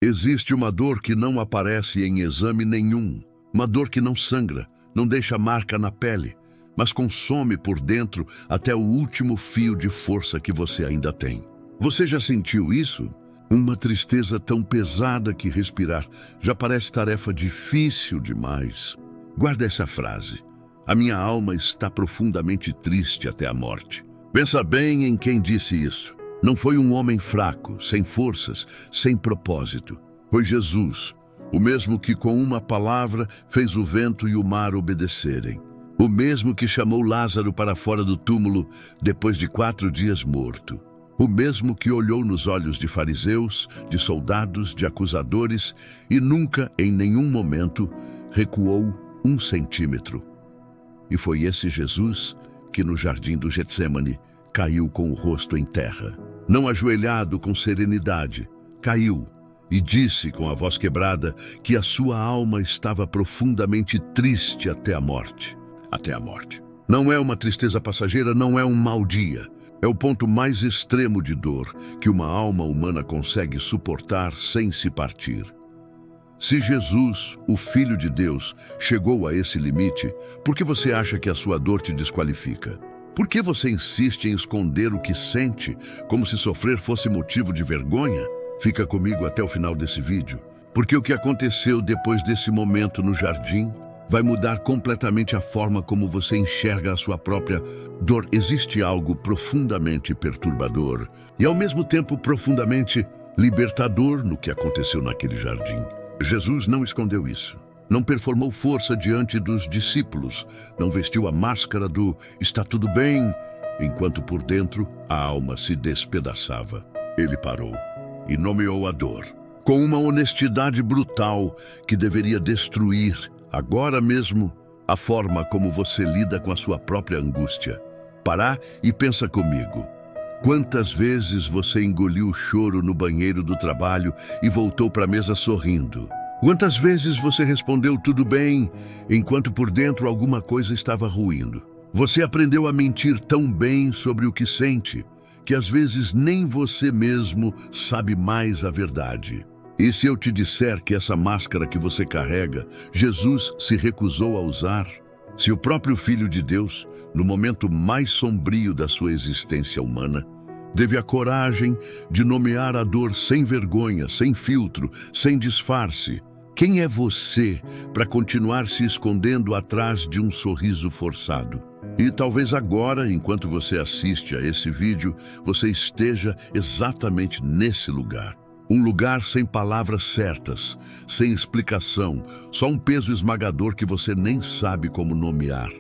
Existe uma dor que não aparece em exame nenhum, uma dor que não sangra, não deixa marca na pele, mas consome por dentro até o último fio de força que você ainda tem. Você já sentiu isso? Uma tristeza tão pesada que respirar já parece tarefa difícil demais. Guarda essa frase. A minha alma está profundamente triste até a morte. Pensa bem em quem disse isso. Não foi um homem fraco, sem forças, sem propósito. Foi Jesus, o mesmo que com uma palavra fez o vento e o mar obedecerem. O mesmo que chamou Lázaro para fora do túmulo depois de 4 dias morto. O mesmo que olhou nos olhos de fariseus, de soldados, de acusadores e nunca, em nenhum momento, recuou 1 centímetro. E foi esse Jesus que no jardim do Getsêmani caiu com o rosto em terra. Não ajoelhado com serenidade, caiu e disse com a voz quebrada que a sua alma estava profundamente triste até a morte. Até a morte. Não é uma tristeza passageira, não é um mau dia. É o ponto mais extremo de dor que uma alma humana consegue suportar sem se partir. Se Jesus, o Filho de Deus, chegou a esse limite, por que você acha que a sua dor te desqualifica? Por que você insiste em esconder o que sente, como se sofrer fosse motivo de vergonha? Fica comigo até o final desse vídeo, porque o que aconteceu depois desse momento no jardim vai mudar completamente a forma como você enxerga a sua própria dor. Existe algo profundamente perturbador e, ao mesmo tempo, profundamente libertador no que aconteceu naquele jardim. Jesus não escondeu isso. Não performou força diante dos discípulos, não vestiu a máscara do "está tudo bem", enquanto por dentro a alma se despedaçava. Ele parou e nomeou a dor, com uma honestidade brutal que deveria destruir, agora mesmo, a forma como você lida com a sua própria angústia. Pará e pensa comigo. Quantas vezes você engoliu o choro no banheiro do trabalho e voltou para a mesa sorrindo? Quantas vezes você respondeu tudo bem, enquanto por dentro alguma coisa estava ruindo? Você aprendeu a mentir tão bem sobre o que sente, que às vezes nem você mesmo sabe mais a verdade. E se eu te disser que essa máscara que você carrega, Jesus se recusou a usar? Se o próprio Filho de Deus, no momento mais sombrio da sua existência humana, teve a coragem de nomear a dor sem vergonha, sem filtro, sem disfarce, quem é você para continuar se escondendo atrás de um sorriso forçado? E talvez agora, enquanto você assiste a esse vídeo, você esteja exatamente nesse lugar. Um lugar sem palavras certas, sem explicação, só um peso esmagador que você nem sabe como nomear.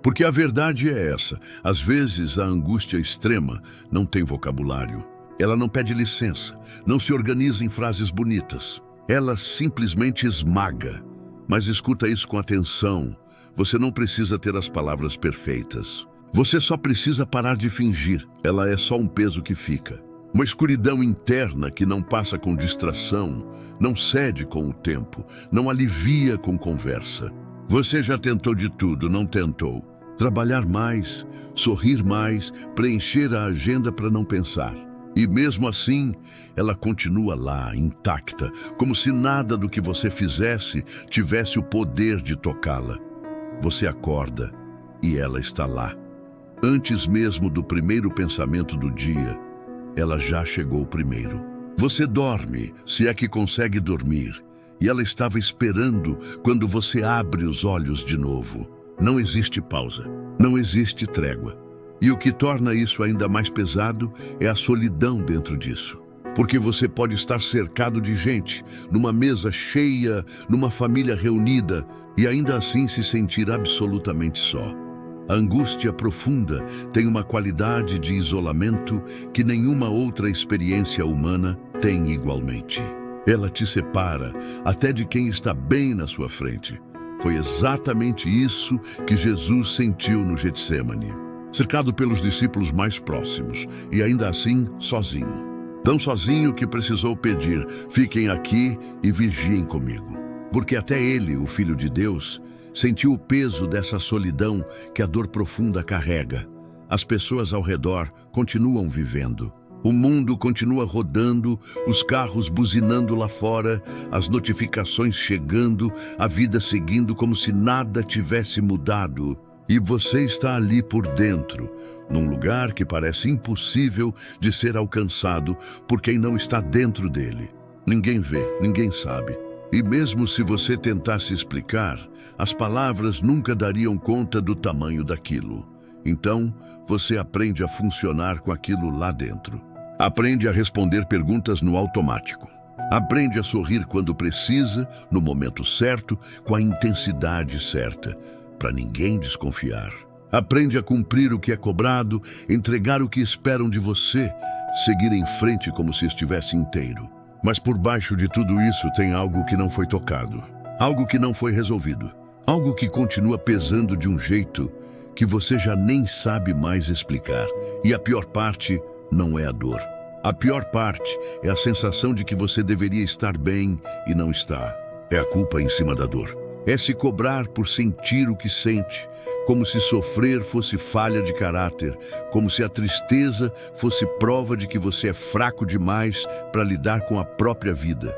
Porque a verdade é essa, às vezes a angústia extrema não tem vocabulário. Ela não pede licença, não se organiza em frases bonitas. Ela simplesmente esmaga. Mas escuta isso com atenção. Você não precisa ter as palavras perfeitas. Você só precisa parar de fingir. Ela é só um peso que fica. Uma escuridão interna que não passa com distração, não cede com o tempo, não alivia com conversa. Você já tentou de tudo, não tentou? Trabalhar mais, sorrir mais, preencher a agenda para não pensar. E mesmo assim, ela continua lá, intacta, como se nada do que você fizesse tivesse o poder de tocá-la. Você acorda e ela está lá. Antes mesmo do primeiro pensamento do dia, ela já chegou primeiro. Você dorme, se é que consegue dormir, e ela estava esperando quando você abre os olhos de novo. Não existe pausa, não existe trégua. E o que torna isso ainda mais pesado é a solidão dentro disso. Porque você pode estar cercado de gente, numa mesa cheia, numa família reunida, e ainda assim se sentir absolutamente só. A angústia profunda tem uma qualidade de isolamento que nenhuma outra experiência humana tem igualmente. Ela te separa até de quem está bem na sua frente. Foi exatamente isso que Jesus sentiu no Getsêmani. Cercado pelos discípulos mais próximos, e ainda assim sozinho. Tão sozinho que precisou pedir: fiquem aqui e vigiem comigo. Porque até ele, o Filho de Deus, sentiu o peso dessa solidão que a dor profunda carrega. As pessoas ao redor continuam vivendo. O mundo continua rodando, os carros buzinando lá fora, as notificações chegando, a vida seguindo como se nada tivesse mudado. E você está ali por dentro, num lugar que parece impossível de ser alcançado por quem não está dentro dele. Ninguém vê, ninguém sabe. E mesmo se você tentasse explicar, as palavras nunca dariam conta do tamanho daquilo. Então, você aprende a funcionar com aquilo lá dentro. Aprende a responder perguntas no automático. Aprende a sorrir quando precisa, no momento certo, com a intensidade certa, para ninguém desconfiar. Aprende a cumprir o que é cobrado, entregar o que esperam de você, seguir em frente como se estivesse inteiro. Mas por baixo de tudo isso tem algo que não foi tocado, algo que não foi resolvido, algo que continua pesando de um jeito que você já nem sabe mais explicar. E a pior parte não é a dor. A pior parte é a sensação de que você deveria estar bem e não está. É a culpa em cima da dor. É se cobrar por sentir o que sente, como se sofrer fosse falha de caráter, como se a tristeza fosse prova de que você é fraco demais para lidar com a própria vida.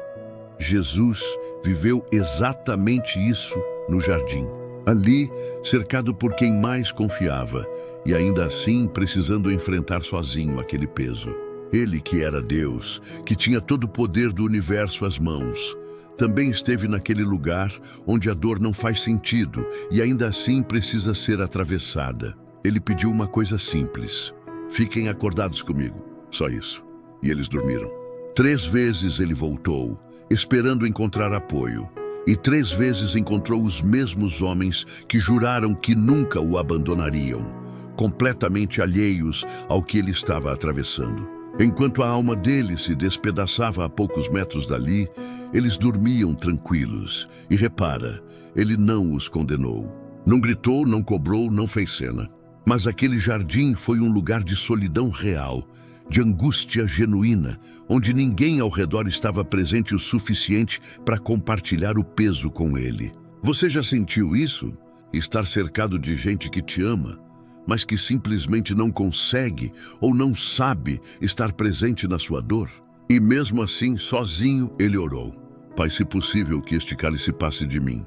Jesus viveu exatamente isso no jardim. Ali, cercado por quem mais confiava, e ainda assim precisando enfrentar sozinho aquele peso. Ele que era Deus, que tinha todo o poder do universo às mãos, também esteve naquele lugar onde a dor não faz sentido e ainda assim precisa ser atravessada. Ele pediu uma coisa simples: fiquem acordados comigo, só isso. E eles dormiram. 3 vezes ele voltou, esperando encontrar apoio. E 3 vezes encontrou os mesmos homens que juraram que nunca o abandonariam, completamente alheios ao que ele estava atravessando. Enquanto a alma dele se despedaçava a poucos metros dali, eles dormiam tranquilos. E repara, ele não os condenou. Não gritou, não cobrou, não fez cena. Mas aquele jardim foi um lugar de solidão real, de angústia genuína, onde ninguém ao redor estava presente o suficiente para compartilhar o peso com ele. Você já sentiu isso? Estar cercado de gente que te ama, mas que simplesmente não consegue ou não sabe estar presente na sua dor? E mesmo assim, sozinho, ele orou: Pai, se possível que este cálice passe de mim.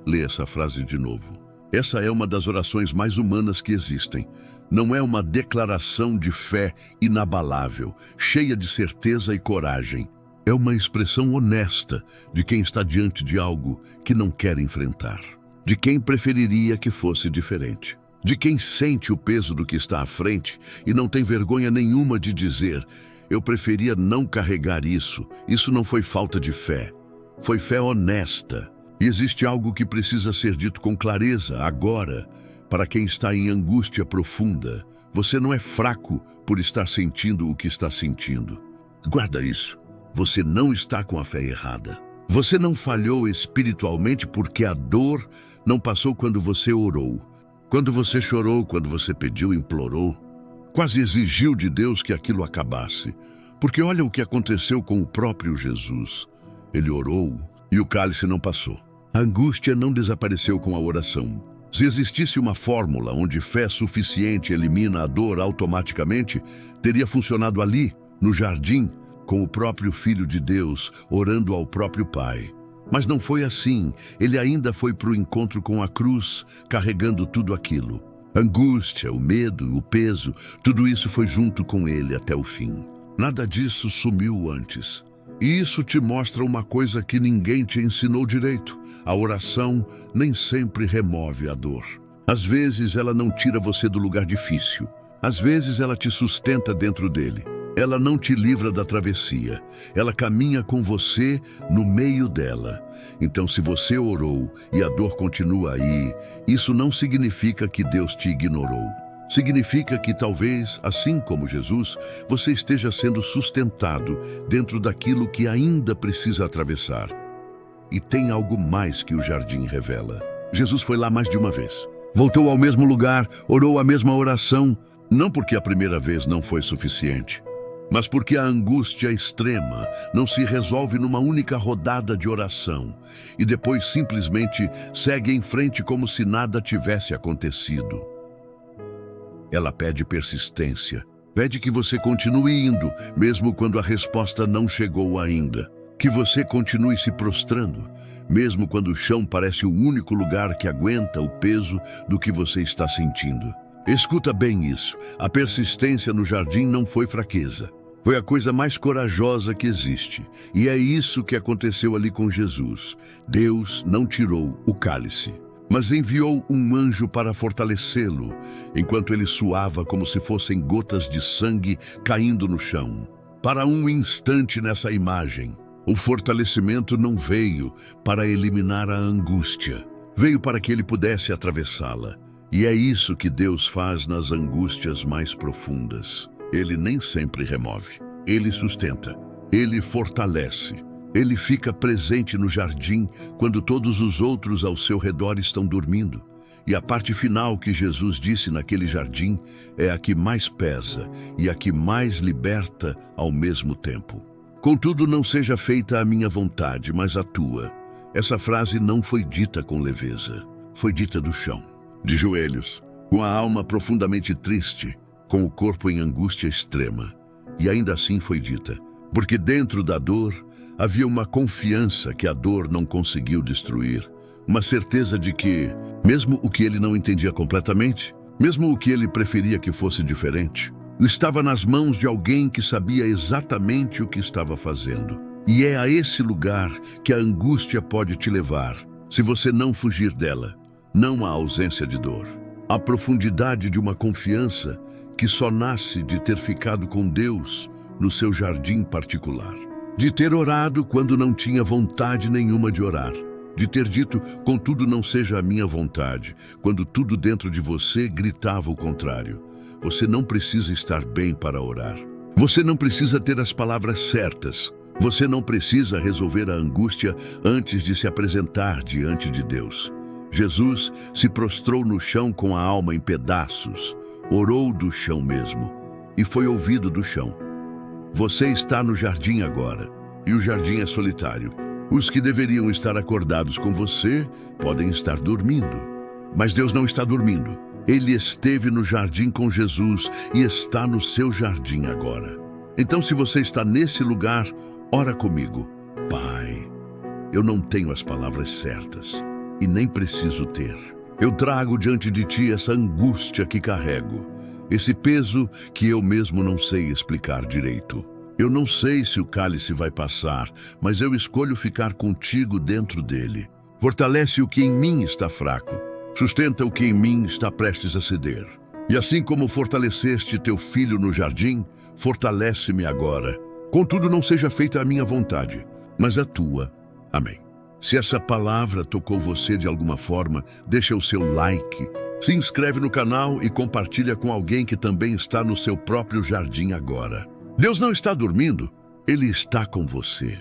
Lê essa frase de novo. Essa é uma das orações mais humanas que existem. Não é uma declaração de fé inabalável, cheia de certeza e coragem. É uma expressão honesta de quem está diante de algo que não quer enfrentar, de quem preferiria que fosse diferente, de quem sente o peso do que está à frente e não tem vergonha nenhuma de dizer: eu preferia não carregar isso. Isso não foi falta de fé, foi fé honesta. E existe algo que precisa ser dito com clareza agora, para quem está em angústia profunda. Você não é fraco por estar sentindo o que está sentindo. Guarda isso. Você não está com a fé errada. Você não falhou espiritualmente porque a dor não passou quando você orou, quando você chorou, quando você pediu, implorou, quase exigiu de Deus que aquilo acabasse. Porque olha o que aconteceu com o próprio Jesus. Ele orou e o cálice não passou. A angústia não desapareceu com a oração. Se existisse uma fórmula onde fé suficiente elimina a dor automaticamente, teria funcionado ali, no jardim, com o próprio Filho de Deus, orando ao próprio Pai. Mas não foi assim. Ele ainda foi para o encontro com a cruz, carregando tudo aquilo. A angústia, o medo, o peso, tudo isso foi junto com ele até o fim. Nada disso sumiu antes. E isso te mostra uma coisa que ninguém te ensinou direito. A oração nem sempre remove a dor. Às vezes ela não tira você do lugar difícil. Às vezes ela te sustenta dentro dele. Ela não te livra da travessia. Ela caminha com você no meio dela. Então, se você orou e a dor continua aí, isso não significa que Deus te ignorou. Significa que talvez, assim como Jesus, você esteja sendo sustentado dentro daquilo que ainda precisa atravessar. E tem algo mais que o jardim revela. Jesus foi lá mais de uma vez. Voltou ao mesmo lugar, orou a mesma oração, não porque a primeira vez não foi suficiente, mas porque a angústia extrema não se resolve numa única rodada de oração e depois simplesmente segue em frente como se nada tivesse acontecido. Ela pede persistência, Pede que você continue indo, mesmo quando a resposta não chegou ainda. Que você continue se prostrando, mesmo quando o chão parece o único lugar que aguenta o peso do que você está sentindo. Escuta bem isso. A persistência no jardim não foi fraqueza. Foi a coisa mais corajosa que existe. E é isso que aconteceu ali com Jesus. Deus não tirou o cálice, mas enviou um anjo para fortalecê-lo, enquanto ele suava como se fossem gotas de sangue caindo no chão. Para um instante nessa imagem, o fortalecimento não veio para eliminar a angústia. Veio para que ele pudesse atravessá-la. E é isso que Deus faz nas angústias mais profundas. Ele nem sempre remove. Ele sustenta. Ele fortalece. Ele fica presente no jardim quando todos os outros ao seu redor estão dormindo. E a parte final que Jesus disse naquele jardim é a que mais pesa e a que mais liberta ao mesmo tempo. Contudo, não seja feita a minha vontade, mas a tua. Essa frase não foi dita com leveza. Foi dita do chão, de joelhos, com a alma profundamente triste, com o corpo em angústia extrema. E ainda assim foi dita, porque dentro da dor havia uma confiança que a dor não conseguiu destruir, uma certeza de que, mesmo o que ele não entendia completamente, mesmo o que ele preferia que fosse diferente, estava nas mãos de alguém que sabia exatamente o que estava fazendo. E é a esse lugar que a angústia pode te levar, se você não fugir dela, não a ausência de dor. A profundidade de uma confiança que só nasce de ter ficado com Deus no seu jardim particular. De ter orado quando não tinha vontade nenhuma de orar. De ter dito, contudo não seja a minha vontade, quando tudo dentro de você gritava o contrário. Você não precisa estar bem para orar. Você não precisa ter as palavras certas. Você não precisa resolver a angústia antes de se apresentar diante de Deus. Jesus se prostrou no chão com a alma em pedaços, orou do chão mesmo e foi ouvido do chão. Você está no jardim agora, e o jardim é solitário. Os que deveriam estar acordados com você podem estar dormindo. Mas Deus não está dormindo. Ele esteve no jardim com Jesus e está no seu jardim agora. Então, se você está nesse lugar, ora comigo. Pai, eu não tenho as palavras certas e nem preciso ter. Eu trago diante de ti essa angústia que carrego, esse peso que eu mesmo não sei explicar direito. Eu não sei se o cálice vai passar, mas eu escolho ficar contigo dentro dele. Fortalece o que em mim está fraco. Sustenta o que em mim está prestes a ceder. E assim como fortaleceste teu filho no jardim, fortalece-me agora. Contudo, não seja feita a minha vontade, mas a tua. Amém. Se essa palavra tocou você de alguma forma, deixa o seu like, se inscreve no canal e compartilha com alguém que também está no seu próprio jardim agora. Deus não está dormindo, Ele está com você.